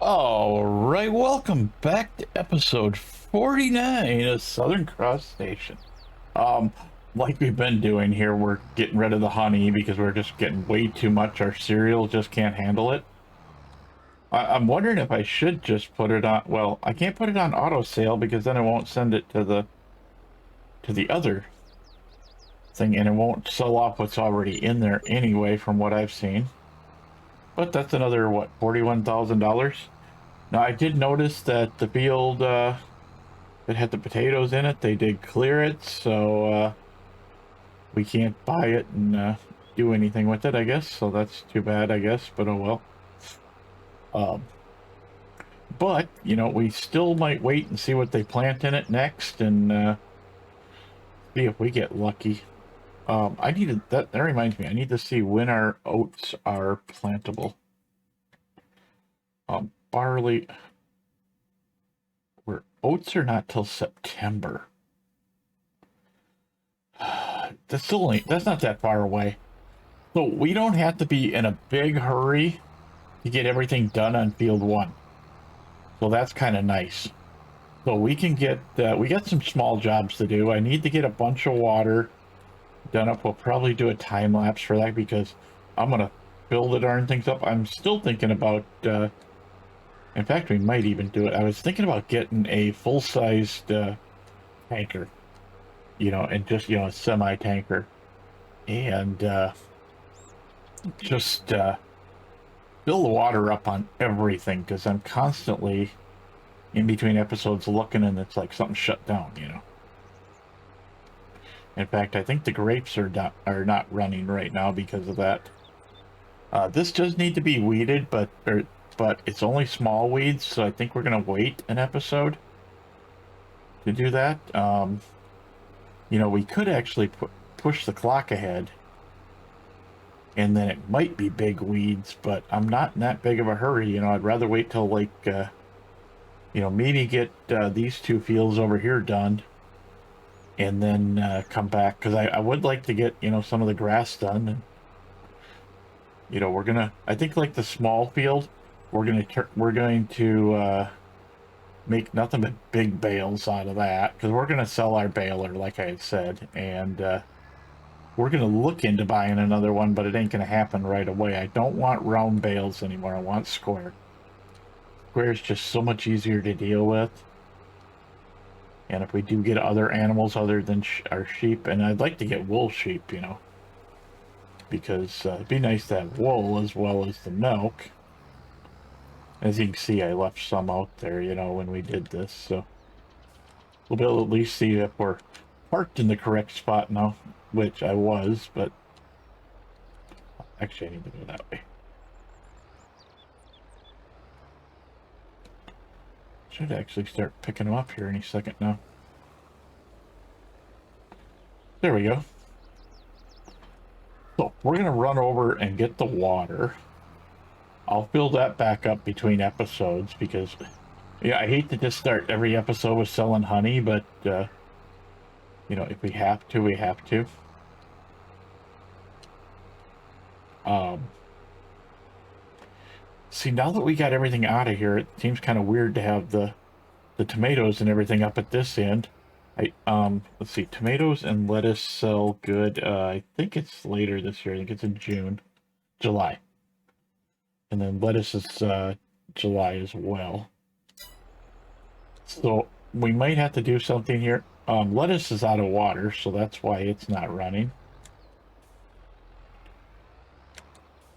All right, welcome back to episode 49 of Southern Cross Station. Um, like we've been doing here, we're getting rid of the honey because we're just getting way too much. Our cereal just can't handle it. I'm wondering if I should just put it on. Well, I can't put it on auto sale because then it won't send it to the other thing, and it won't sell off what's already in there anyway, from what I've seen. But that's another what, $41,000. Now I did notice that the field that had the potatoes in it, they did clear it, so we can't buy it and do anything with it, I guess. So that's too bad, I guess. But oh well. But you know, we still might wait and see what they plant in it next, and see if we get lucky. I needed that. That reminds me, I need to see when our oats are plantable. Barley. Where oats are not till September. That's not that far away. So we don't have to be in a big hurry to get everything done on field 1. So that's kind of nice. So we can get, we got some small jobs to do. I need to get a bunch of water done up. We'll probably do a time lapse for that because I'm going to fill the darn things up. I'm still thinking about, in fact, we might even do it. I was thinking about getting a full-sized tanker, you know, and just, you know, a semi-tanker. And just fill the water up on everything because I'm constantly in between episodes looking and it's like something shut down, you know. In fact, I think the grapes are not running right now because of that. This does need to be weeded, but it's only small weeds, so I think we're going to wait an episode to do that. You know, we could actually push the clock ahead, and then it might be big weeds, but I'm not in that big of a hurry. You know, I'd rather wait till, like, you know, maybe get these 2 fields over here done, and then come back, because I would like to get, you know, some of the grass done. And, you know, we're going to, I think, like the small field, we're going to make nothing but big bales out of that, because we're going to sell our baler, like I had said, and we're going to look into buying another one, but it ain't going to happen right away. I don't want round bales anymore. I want square. Square is just so much easier to deal with. And if we do get other animals other than our sheep, and I'd like to get wool sheep, you know, because it'd be nice to have wool as well as the milk. As you can see, I left some out there, you know, when we did this, so we'll be able to at least see if we're parked in the correct spot now, which I was, but actually I need to go that way. Should actually start picking them up here any second now. There we go. So we're going to run over and get the water. I'll fill that back up between episodes because, yeah, I hate to just start every episode with selling honey, but, you know, if we have to, we have to. See, now that we got everything out of here, it seems kind of weird to have the tomatoes and everything up at this end. Let's see, tomatoes and lettuce sell good. I think it's later this year. I think it's in July. And then lettuce is July as well. So we might have to do something here. Lettuce is out of water, so that's why it's not running.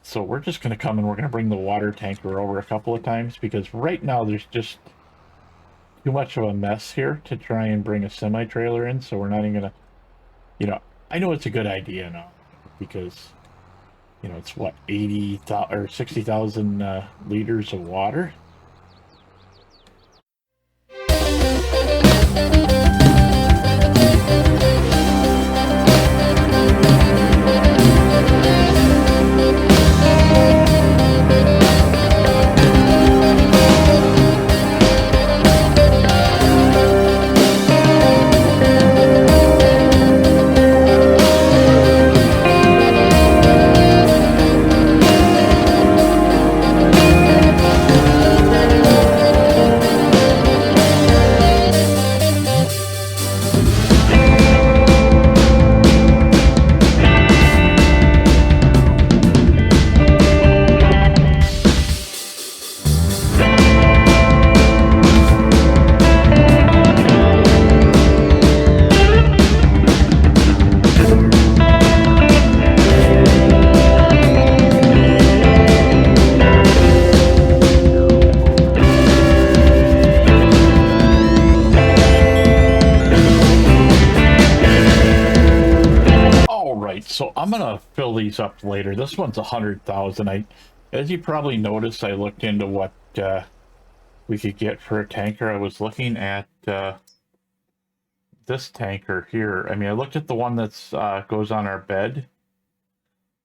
So we're just going to come and we're going to bring the water tanker over a couple of times because right now there's just too much of a mess here to try and bring a semi-trailer in. So we're not even going to, you know, I know it's a good idea now because, you know, it's what, 80,000 or 60,000 liters of water. gonna fill these up later. This one's 100,000. As you probably noticed, I looked into what we could get for a tanker. I was looking at this tanker here. I mean, I looked at the one that's goes on our bed,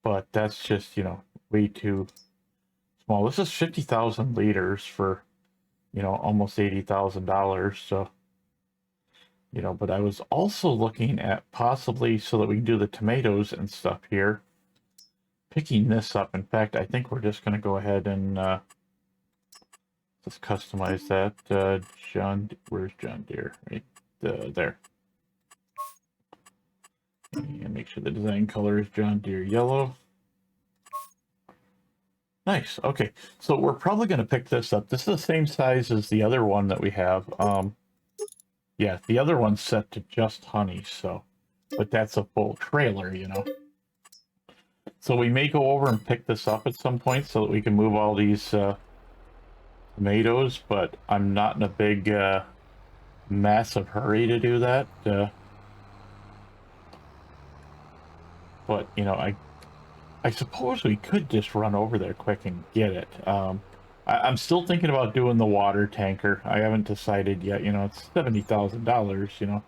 but that's just, you know, way too small. This is 50,000 liters for, you know, almost $80,000. So, you know, but I was also looking at possibly, so that we can do the tomatoes and stuff here, picking this up. In fact, I think we're just going to go ahead and just customize that. Where's John Deere? Right there. And make sure the design color is John Deere yellow. Nice. Okay, so we're probably going to pick this up. This is the same size as the other one that we have. Yeah, the other one's set to just honey, so, but that's a full trailer, you know. So we may go over and pick this up at some point so that we can move all these tomatoes, but I'm not in a big, massive hurry to do that. But, you know, I suppose we could just run over there quick and get it. I'm still thinking about doing the water tanker. I haven't decided yet. You know, it's $70,000, you know.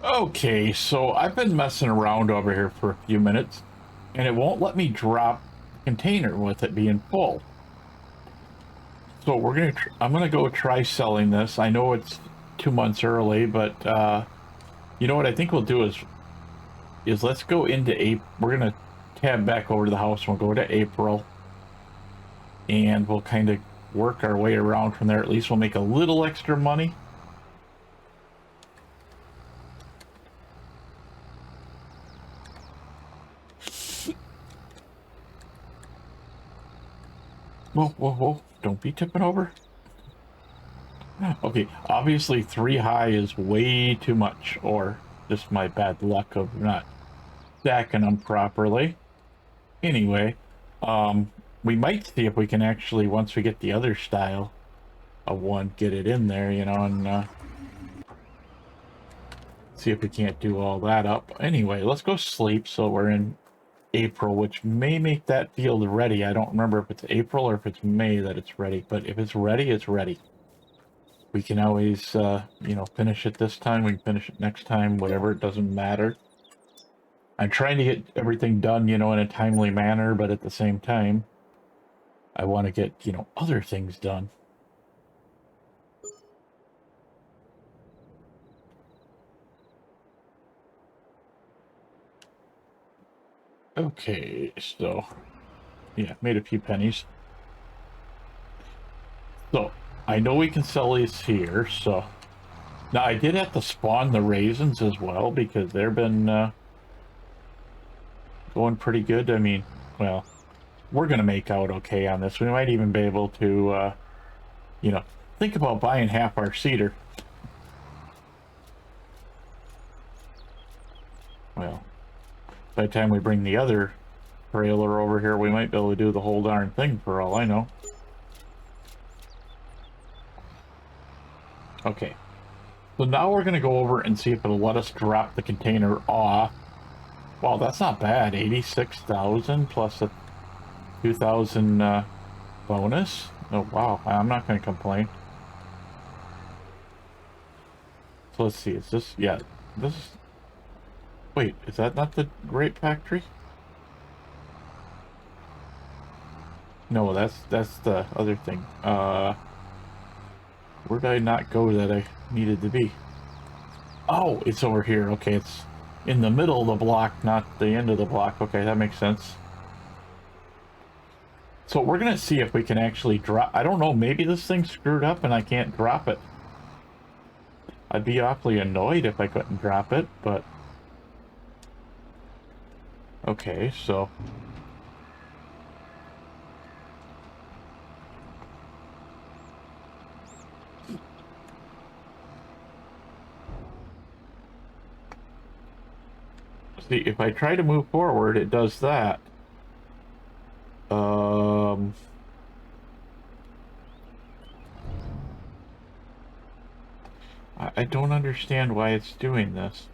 Okay, so I've been messing around over here for a few minutes, and it won't let me drop the container with it being full. So I'm gonna go try selling this. I know it's 2 months early, but you know what I think we'll do is let's go into April. We're gonna tab back over to the house and we'll go to April, and we'll kind of work our way around from there. At least we'll make a little extra money. Whoa, whoa, whoa. Don't be tipping over. Okay, obviously 3 high is way too much, or just my bad luck of not stacking them properly. Anyway, we might see if we can actually, once we get the other style of one, get it in there, you know, and see if we can't do all that up. Anyway, let's go sleep. So we're in April, which may make that field ready. I don't remember if it's April or if it's May that it's ready, but if it's ready, it's ready. We can always, you know, finish it this time. We can finish it next time, whatever. It doesn't matter. I'm trying to get everything done, you know, in a timely manner, but at the same time, I want to get, you know, other things done. Okay, so, yeah, made a few pennies. So, I know we can sell these here, so. Now, I did have to spawn the raisins as well, because they've been going pretty good. I mean, well, we're going to make out okay on this. We might even be able to, you know, think about buying half our cedar. Well, by the time we bring the other trailer over here, we might be able to do the whole darn thing for all I know. Okay. So now we're going to go over and see if it'll let us drop the container off. Wow, that's not bad. 86,000 plus a 2,000 bonus. Oh, wow. I'm not going to complain. So let's see. Is this... Yeah. This is... Wait, is that not the Grape factory? No, that's the other thing. Where did I not go that I needed to be? Oh, it's over here. Okay, it's in the middle of the block, not the end of the block. Okay, that makes sense. So we're gonna see if we can actually drop... I don't know, maybe this thing's screwed up and I can't drop it. I'd be awfully annoyed if I couldn't drop it, but... Okay, so... See, if I try to move forward, it does that. I don't understand why it's doing this.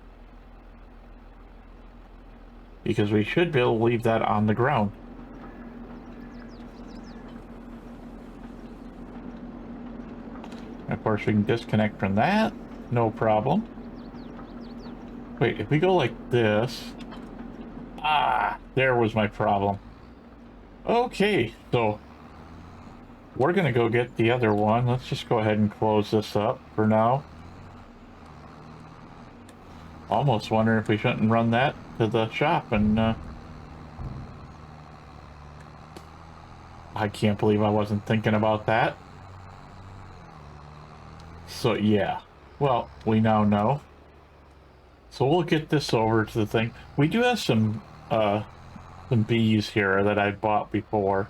Because we should be able to leave that on the ground. Of course, we can disconnect from that. No problem. Wait, if we go like this... Ah, there was my problem. Okay, so... we're going to go get the other one. Let's just go ahead and close this up for now. Almost wondering if we shouldn't run that to the shop and... I can't believe I wasn't thinking about that. So, yeah. Well, we now know. So we'll get this over to the thing. We do have some bees here that I bought before.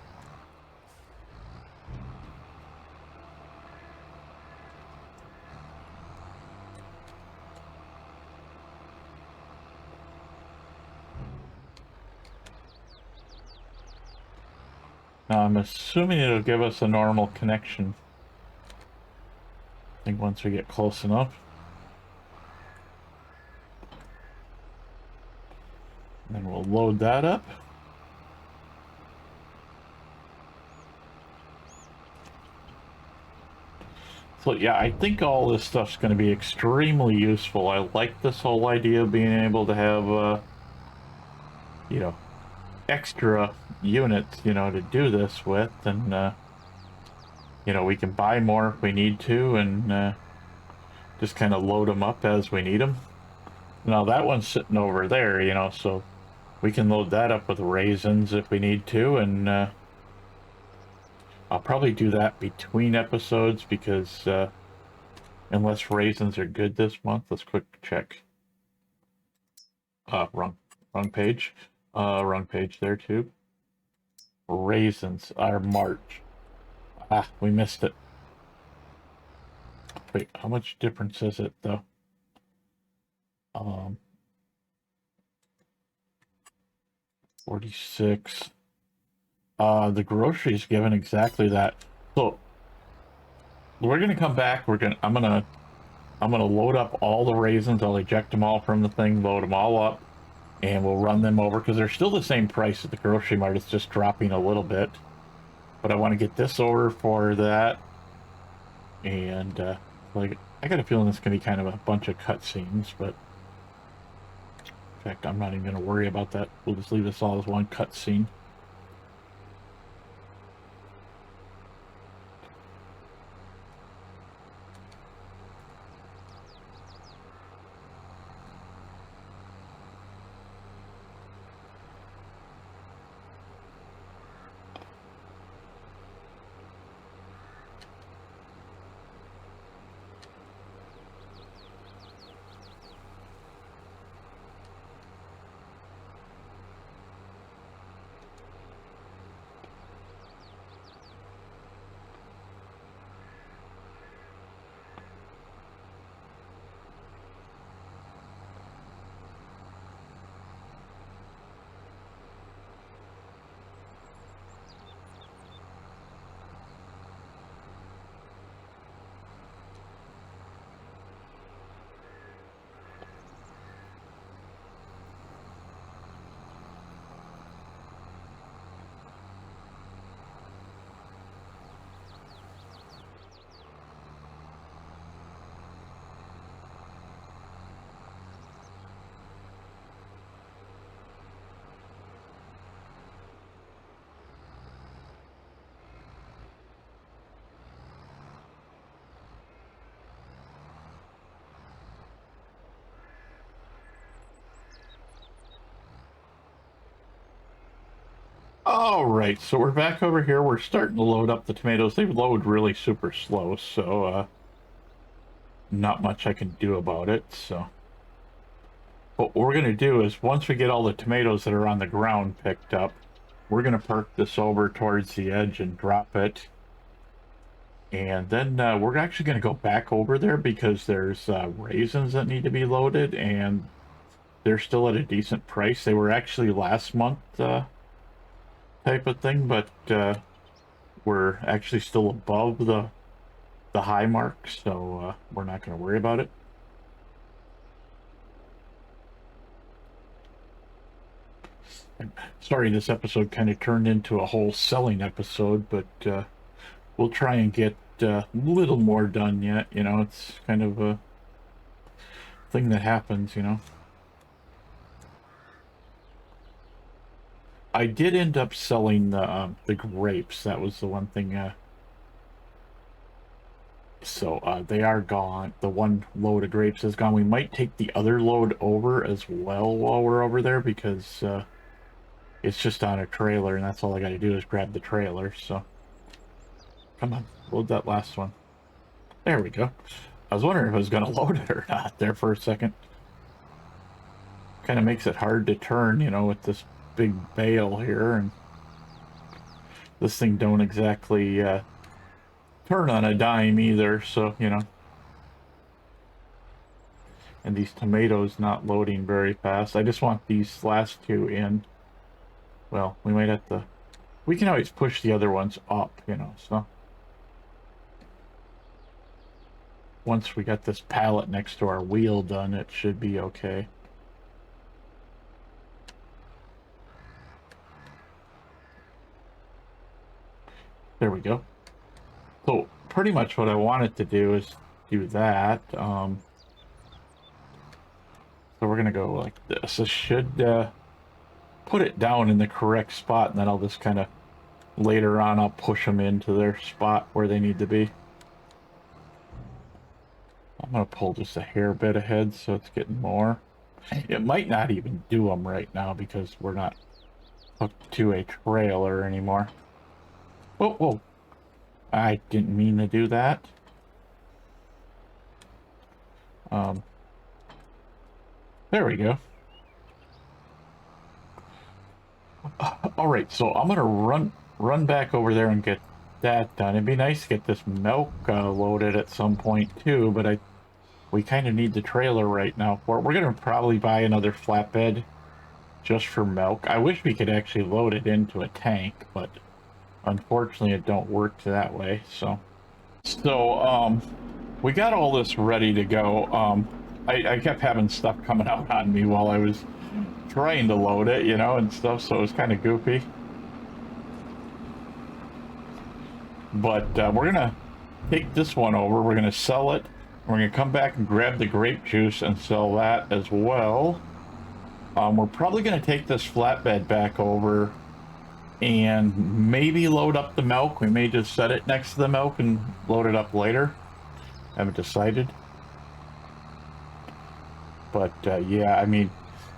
Now I'm assuming it'll give us a normal connection. I think once we get close enough. And then we'll load that up. So yeah, I think all this stuff's going to be extremely useful. I like this whole idea of being able to have, you know, extra units, you know, to do this with, and, you know, we can buy more if we need to, and just kind of load them up as we need them. Now that one's sitting over there, you know, so we can load that up with raisins if we need to, and I'll probably do that between episodes because unless raisins are good this month, let's quick check. Wrong page. Wrong page there too. Raisins are March. Ah, we missed it. Wait, how much difference is it though? 46. The grocery's given exactly that. So we're gonna come back. I'm gonna load up all the raisins. I'll eject them all from the thing, load them all up, and we'll run them over because they're still the same price at the grocery mart. It's just dropping a little bit. But I want to get this over for that. And like, I got a feeling it's gonna be kind of a bunch of cutscenes, but in fact, I'm not even gonna worry about that. We'll just leave this all as one cutscene. All right, so we're back over here. We're starting to load up the tomatoes. They load really super slow, so not much I can do about it. So what we're going to do is once we get all the tomatoes that are on the ground picked up, we're going to park this over towards the edge and drop it. And then we're actually going to go back over there because there's raisins that need to be loaded, and they're still at a decent price. They were actually last month type of thing, but we're actually still above the high mark, so we're not going to worry about it. Sorry, this episode kind of turned into a whole selling episode, but we'll try and get a little more done yet. You know, it's kind of a thing that happens, you know. I did end up selling the grapes. That was the one thing. So they are gone. The one load of grapes is gone. We might take the other load over as well while we're over there, because it's just on a trailer, and that's all I got to do is grab the trailer. So come on, load that last one. There we go. I was wondering if I was going to load it or not there for a second. Kind of makes it hard to turn, you know, with this big bale here, and this thing don't exactly turn on a dime either, so, you know. And these tomatoes not loading very fast. I just want these last two in. Well, we might have to... We can always push the other ones up, you know, so... Once we got this pallet next to our wheel done, it should be okay. There we go. So pretty much what I wanted to do is do that. So we're gonna go like this. This should put it down in the correct spot, and then I'll just kind of later on I'll push them into their spot where they need to be. I'm gonna pull just a hair bit ahead so it's getting more. It might not even do them right now because we're not hooked to a trailer anymore. Whoa, whoa. I didn't mean to do that. There we go. All right, so I'm gonna run back over there and get that done. It'd be nice to get this milk loaded at some point too, but we kind of need the trailer right now. We're gonna probably buy another flatbed just for milk. I wish we could actually load it into a tank, but unfortunately it don't work that way. So we got all this ready to go. I kept having stuff coming out on me while I was trying to load it, you know, and stuff, so it was kind of goofy. But we're gonna take this one over, we're gonna sell it, we're gonna come back and grab the grape juice and sell that as well. We're probably gonna take this flatbed back over and maybe load up the milk. We may just set it next to the milk and load it up later. Haven't decided. But yeah, I mean,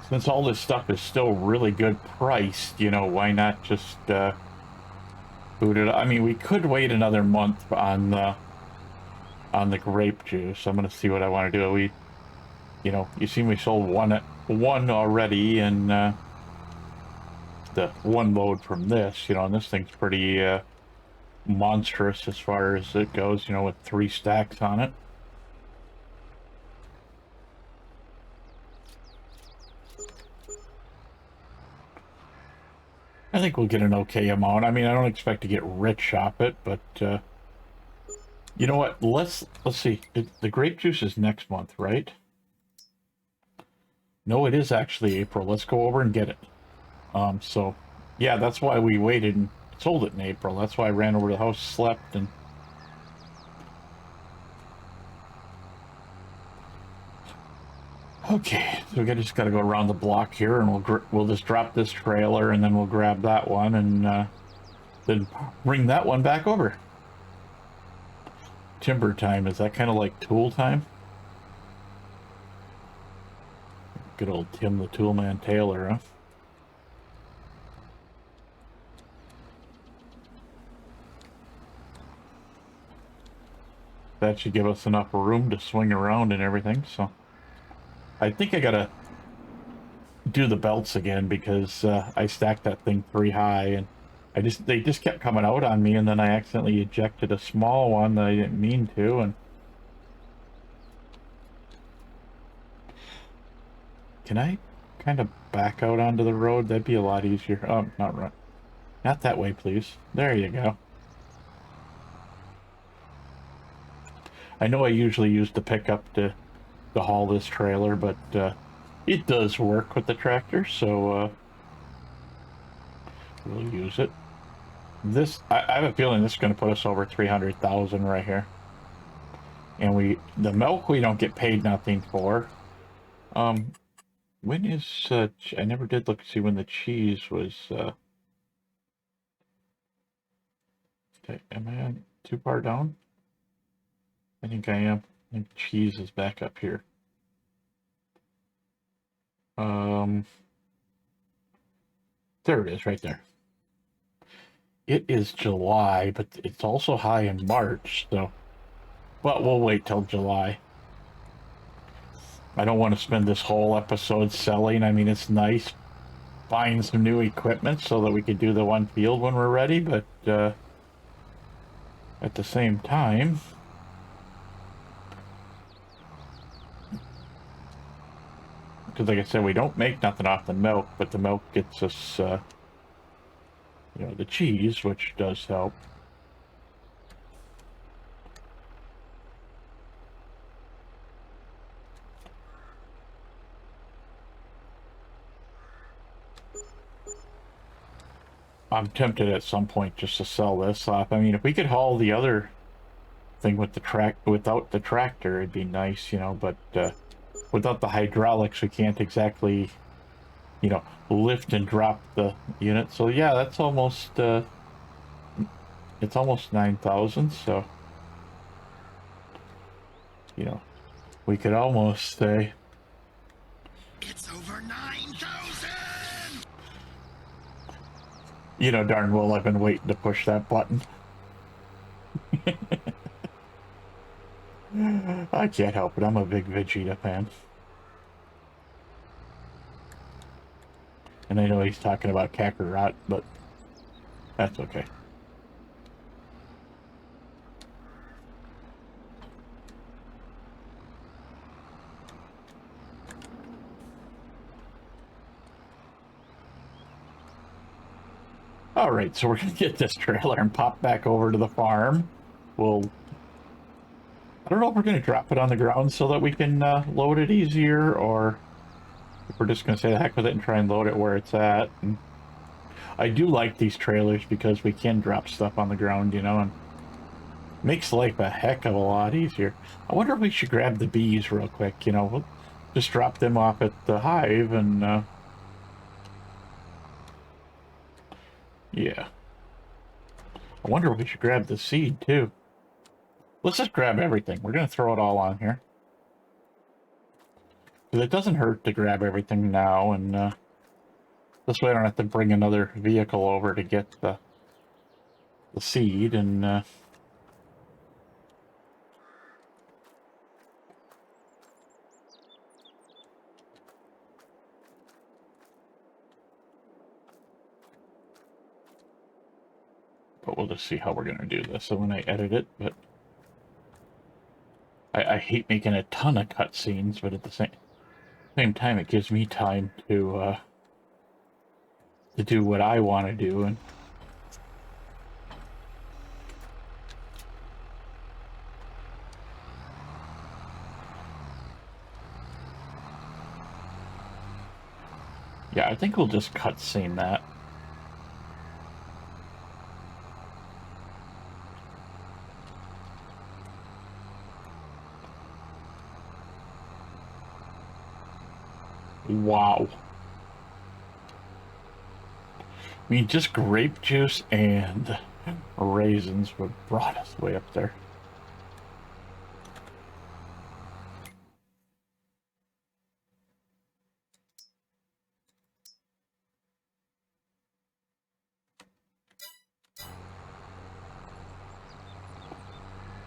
since all this stuff is still really good priced, you know, why not just boot it up? I mean, we could wait another month on the grape juice. I'm gonna see what I want to do. You know, you see we sold one already, and the one load from this, you know, and this thing's pretty monstrous as far as it goes, you know, with 3 stacks on it. I think we'll get an okay amount. I mean, I don't expect to get rich off it, but you know what? Let's see. The grape juice is next month, right? No, it is actually April. Let's go over and get it. So yeah, that's why we waited and sold it in April. That's why I ran over to the house, slept, and okay, so we just got to go around the block here, and we'll just drop this trailer, and then we'll grab that one, and then bring that one back over. Timber time, is that kind of like tool time? Good old Tim the Toolman Taylor, huh? That should give us enough room to swing around and everything, so I think I gotta do the belts again, because I stacked that thing pretty high, and they just kept coming out on me, and then I accidentally ejected a small one that I didn't mean to, and can I kind of back out onto the road? That'd be a lot easier. Oh, not right. Not that way, please. There you go. I know I usually use the pickup to haul this trailer, but it does work with the tractor, so we'll use it. This, I have a feeling this is going to put us over 300,000 right here. And the milk we don't get paid nothing for. When is, I never did look to see when the cheese was, okay, am I on too far down? I think I am. I think cheese is back up here. There it is, right there. It is July, but it's also high in March, so... But we'll wait till July. I don't want to spend this whole episode selling. I mean, it's nice buying some new equipment so that we could do the one field when we're ready, but at the same time... Because like I said, we don't make nothing off the milk, but the milk gets us, you know, the cheese, which does help. I'm tempted at some point just to sell this off. I mean, if we could haul the other thing with the without the tractor, it'd be nice, you know, but without the hydraulics, we can't exactly, you know, lift and drop the unit. So yeah, that's almost, it's almost 9,000, so, you know, we could almost say... It's over 9,000! You know darn well I've been waiting to push that button. I can't help it, I'm a big Vegeta fan. And I know he's talking about Kakarot, but that's okay. Alright, so we're going to get this trailer and pop back over to the farm. I don't know if we're going to drop it on the ground so that we can load it easier, or if we're just going to say the heck with it and try and load it where it's at. And I do like these trailers because we can drop stuff on the ground, you know, and makes life a heck of a lot easier. I wonder if we should grab the bees real quick, you know, we'll just drop them off at the hive and, yeah. I wonder if we should grab the seed, too. Let's just grab everything. We're going to throw it all on here. Because it doesn't hurt to grab everything now, and this way I don't have to bring another vehicle over to get the seed, and but we'll just see how we're going to do this. So when I edit it, but I hate making a ton of cutscenes, but at the same time, it gives me time to do what I want to do. And yeah, I think we'll just cutscene that. Wow. I mean, just grape juice and raisins would brought us way up there.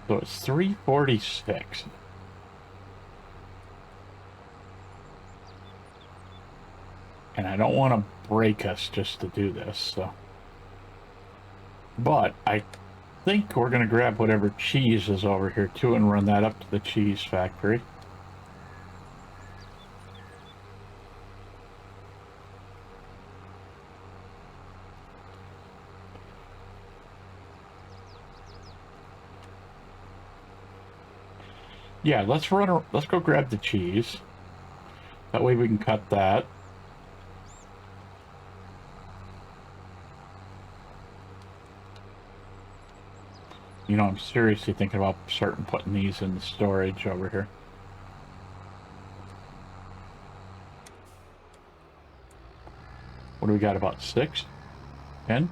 So it's 346. And I don't want to break us just to do this, so. But I think we're going to grab whatever cheese is over here too and run that up to the cheese factory. Yeah, let's go grab the cheese. That way we can cut that. You know, I'm seriously thinking about starting putting these in the storage over here. What do we got, about 6? 10?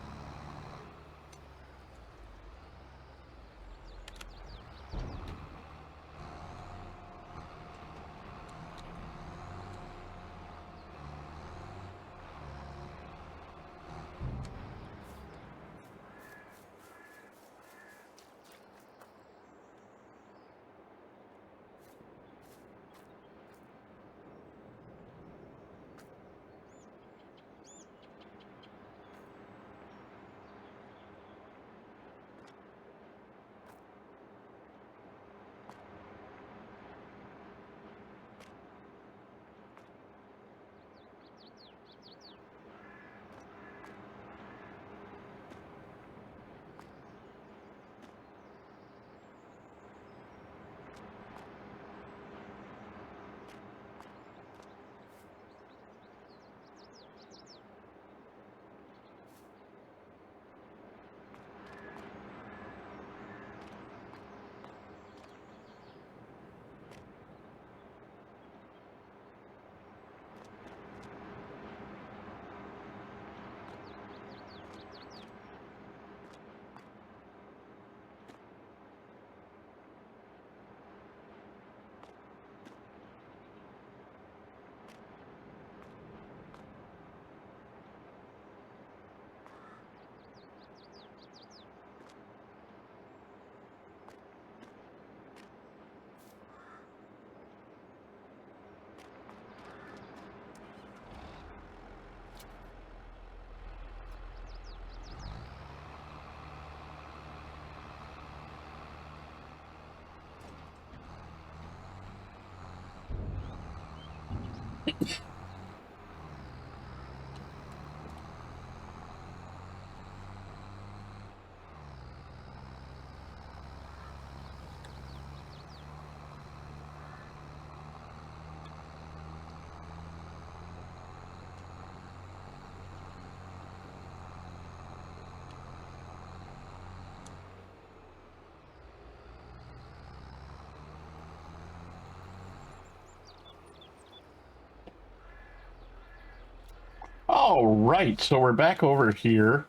All right, so we're back over here.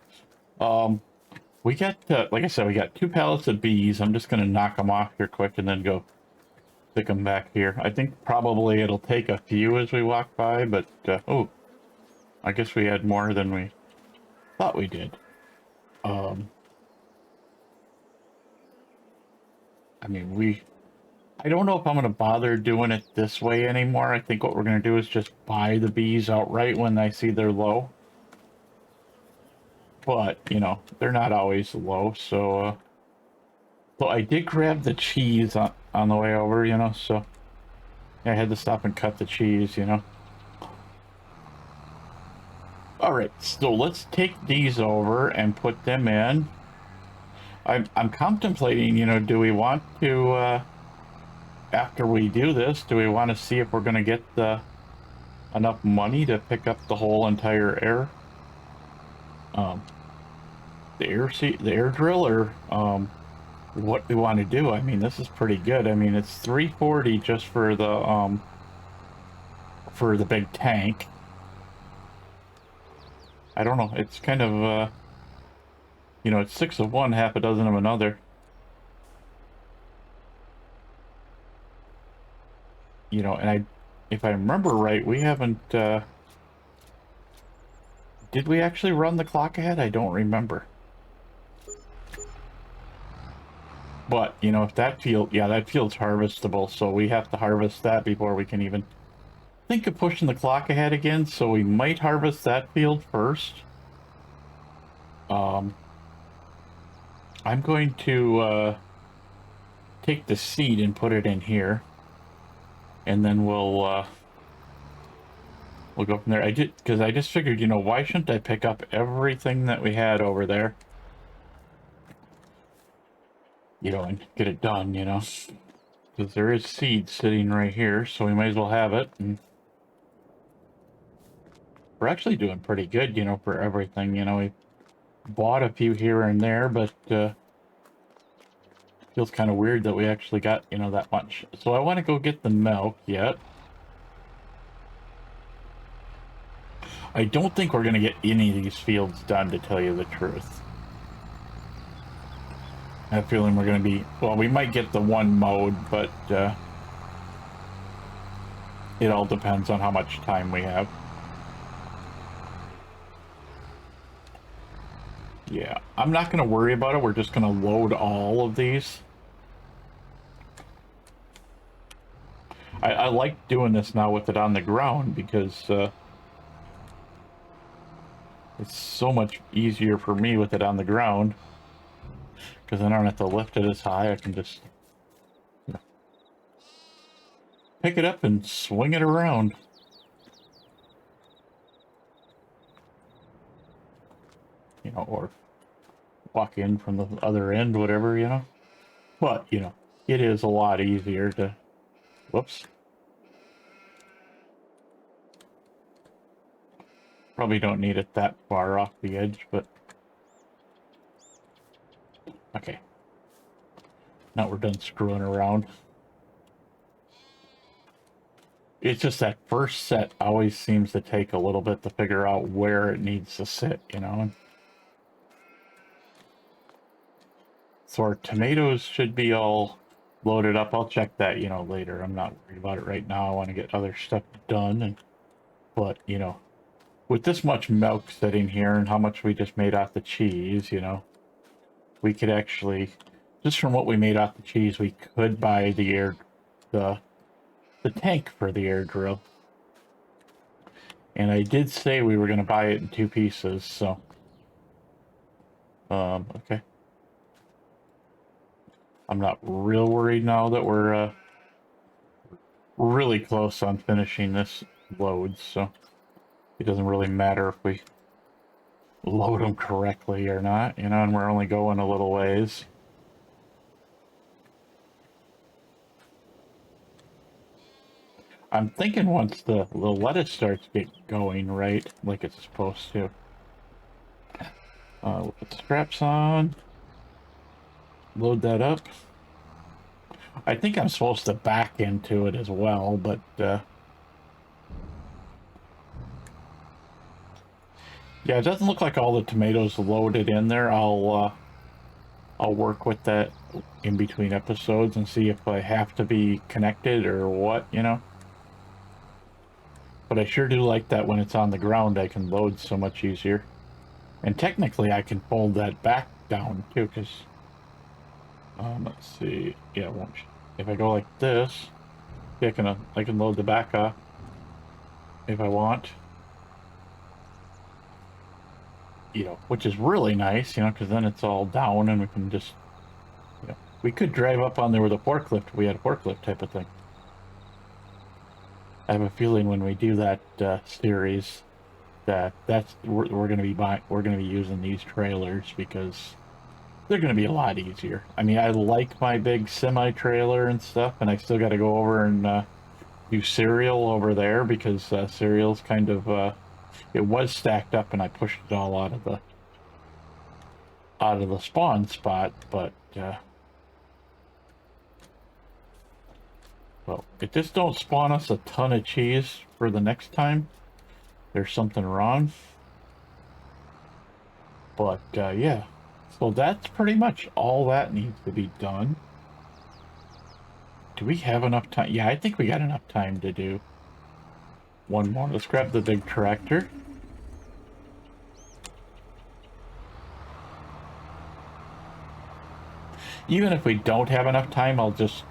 We got, like I said, we got 2 pallets of bees. I'm just going to knock them off here quick and then go stick them back here. I think probably it'll take a few as we walk by, but, oh, I guess we had more than we thought we did. I mean, I don't know if I'm going to bother doing it this way anymore. I think what we're going to do is just buy the bees outright when I see they're low. But, you know, they're not always low, so, so I did grab the cheese on the way over, you know, so I had to stop and cut the cheese, you know. All right, so let's take these over and put them in. I'm contemplating, you know, do we want to, after we do this, do we want to see if we're going to get enough money to pick up the whole entire the air drill, or what we want to do? I mean, this is pretty good. I mean, it's 340 just for the big tank. I don't know. It's kind of you know, it's 6 of one, half a dozen of another. You know, and if I remember right, we haven't, did we actually run the clock ahead? I don't remember. But, you know, if that field, yeah, that field's harvestable, so we have to harvest that before we can even think of pushing the clock ahead again, so we might harvest that field first. I'm going to, take the seed and put it in here. And then we'll go from there. Because I just figured, you know, why shouldn't I pick up everything that we had over there? You know, and get it done, you know. Because there is seed sitting right here, so we might as well have it. And we're actually doing pretty good, you know, for everything. You know, we bought a few here and there, but feels kind of weird that we actually got, you know, that much. So I want to go get the milk yet. I don't think we're going to get any of these fields done, to tell you the truth. I have a feeling we're going to be, well, we might get the one mode, but it all depends on how much time we have. Yeah, I'm not going to worry about it. We're just going to load all of these. I like doing this now with it on the ground because it's so much easier for me with it on the ground. Because I don't have to lift it as high. I can just pick it up and swing it around. You know, or walk in from the other end, whatever, you know. But, you know, it is a lot easier to... Whoops. Probably don't need it that far off the edge, but... Okay. Now we're done screwing around. It's just that first set always seems to take a little bit to figure out where it needs to sit, you know? So our tomatoes should be all loaded up. I'll check that, you know, later. I'm not worried about it right now. I want to get other stuff done. But, you know, with this much milk sitting here and how much we just made off the cheese, you know, we could actually, just from what we made off the cheese, we could buy the tank for the air drill. And I did say we were going to buy it in 2 pieces, so. Okay. I'm not real worried now that we're really close on finishing this load, so it doesn't really matter if we load them correctly or not, you know, and we're only going a little ways. I'm thinking once the lettuce starts get going right, like it's supposed to. Put the straps on. Load that up. I think I'm supposed to back into it as well, but yeah, it doesn't look like all the tomatoes loaded in there. I'll work with that in between episodes and see if I have to be connected or what, you know. But I sure do like that when it's on the ground, I can load so much easier. And technically, I can fold that back down too, because let's see. Yeah, it won't. If I go like this, I can load the back off if I want. You know, which is really nice, you know, because then it's all down and we can just, you know, we could drive up on there with a forklift if we had a forklift type of thing. I have a feeling when we do that series, we're going to be using these trailers because they're going to be a lot easier. I mean, I like my big semi trailer and stuff, and I still got to go over and do cereal over there because cereal's kind of it was stacked up, and I pushed it all out of the spawn spot, but well, it just don't spawn us a ton of cheese for the next time. There's something wrong. But yeah, so that's pretty much all that needs to be done. Do we have enough time? Yeah, I think we got enough time to do one more. Let's grab the big tractor. Even if we don't have enough time, I'll just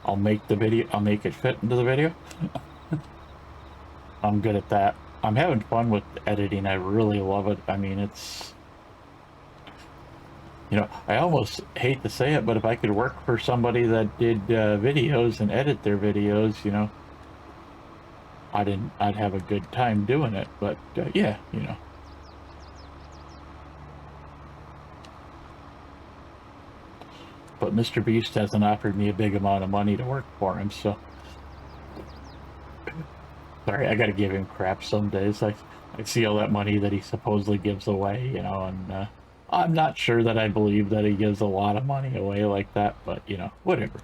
I'll make it fit into the video. I'm good at that. I'm having fun with editing. I really love it. I mean, it's, you know, I almost hate to say it, but if I could work for somebody that did videos and edit their videos, you know, I'd have a good time doing it. But yeah, you know. But Mr. Beast hasn't offered me a big amount of money to work for him, so... Sorry, I gotta give him crap some days. I see all that money that he supposedly gives away, you know, and I'm not sure that I believe that he gives a lot of money away like that, but, you know, whatever.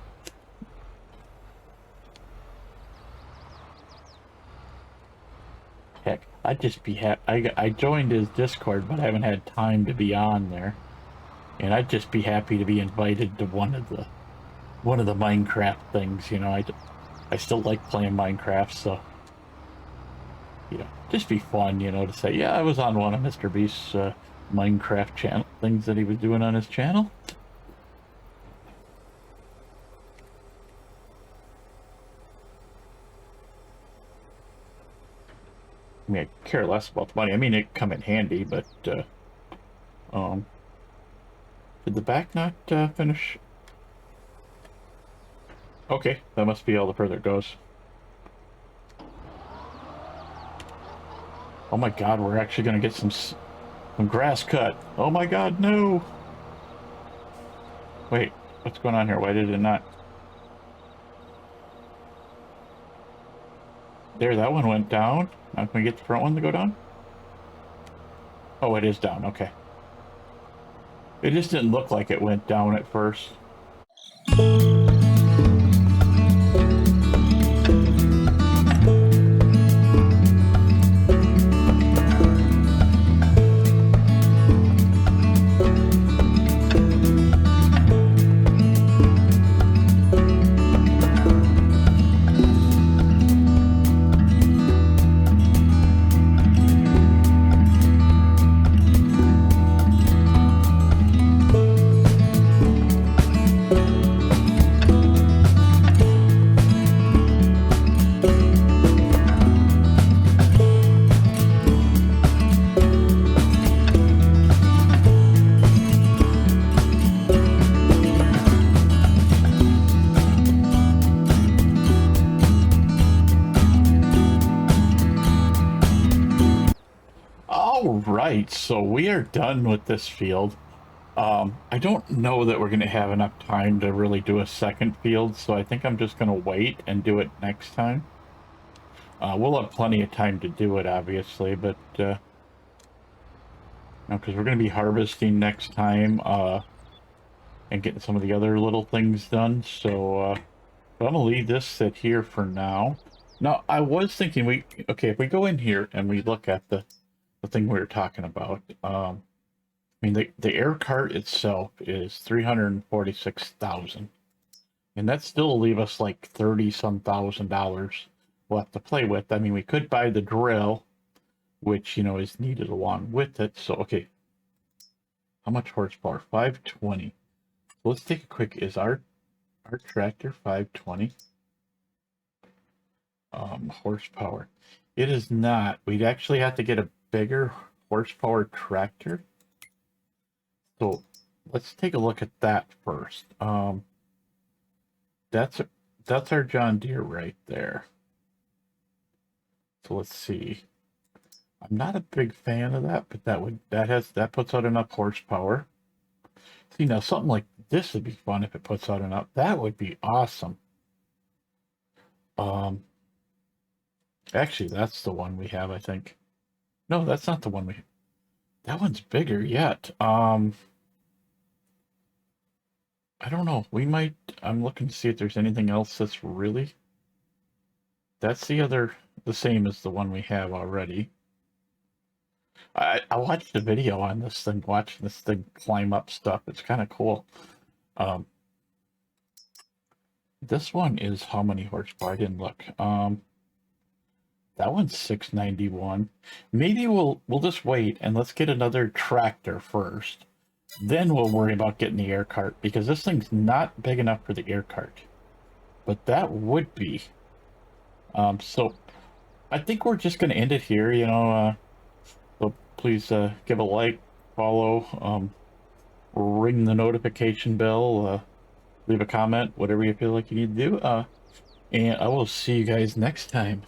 Heck, I'd just be happy. I joined his Discord, but I haven't had time to be on there. And I'd just be happy to be invited to one of the Minecraft things, you know. I still like playing Minecraft, so... You know, just be fun, you know, to say, yeah, I was on one of Mr. Beast's Minecraft channel things that he was doing on his channel. I mean, I care less about the money. I mean, it come in handy, but, did the back not, finish? Okay, that must be all the further it goes. Oh my god, we're actually gonna get some grass cut. Oh my god, no! Wait, what's going on here? Why did it not? There, that one went down. Now can we get the front one to go down? Oh, it is down, okay. It just didn't look like it went down at first. Right, so we are done with this field. I don't know that we're going to have enough time to really do a second field, so I think I'm just going to wait and do it next time. We'll have plenty of time to do it, obviously, but, because we're going to be harvesting next time, and getting some of the other little things done, so, but I'm going to leave this sit here for now. Now, I was thinking okay, if we go in here and we look at the thing we were talking about, I mean, the air cart itself is 346,000, and that still leave us like 30-some thousand dollars left to play with. I mean, we could buy the drill, which, you know, is needed along with it. So, okay, how much horsepower? 520. So let's take a quick. Is our tractor 520? Horsepower. It is not. We'd actually have to get a bigger horsepower tractor. So let's take a look at that first. That's our John Deere right there. So let's see. I'm not a big fan of that, but that puts out enough horsepower. See, now something like this would be fun if it puts out enough. That would be awesome. Actually, that's the one we have, I think. No, that's not the one we... That one's bigger yet. I don't know. We might... I'm looking to see if there's anything else that's really... That's the same as the one we have already. I watched a video on this thing, watching this thing climb up stuff. It's kind of cool. This one is how many horsepower? I didn't look. That one's 691. Maybe we'll just wait and let's get another tractor first. Then we'll worry about getting the air cart, because this thing's not big enough for the air cart. But that would be. So I think we're just going to end it here, you know. So please give a like, follow, ring the notification bell, leave a comment, whatever you feel like you need to do. And I will see you guys next time.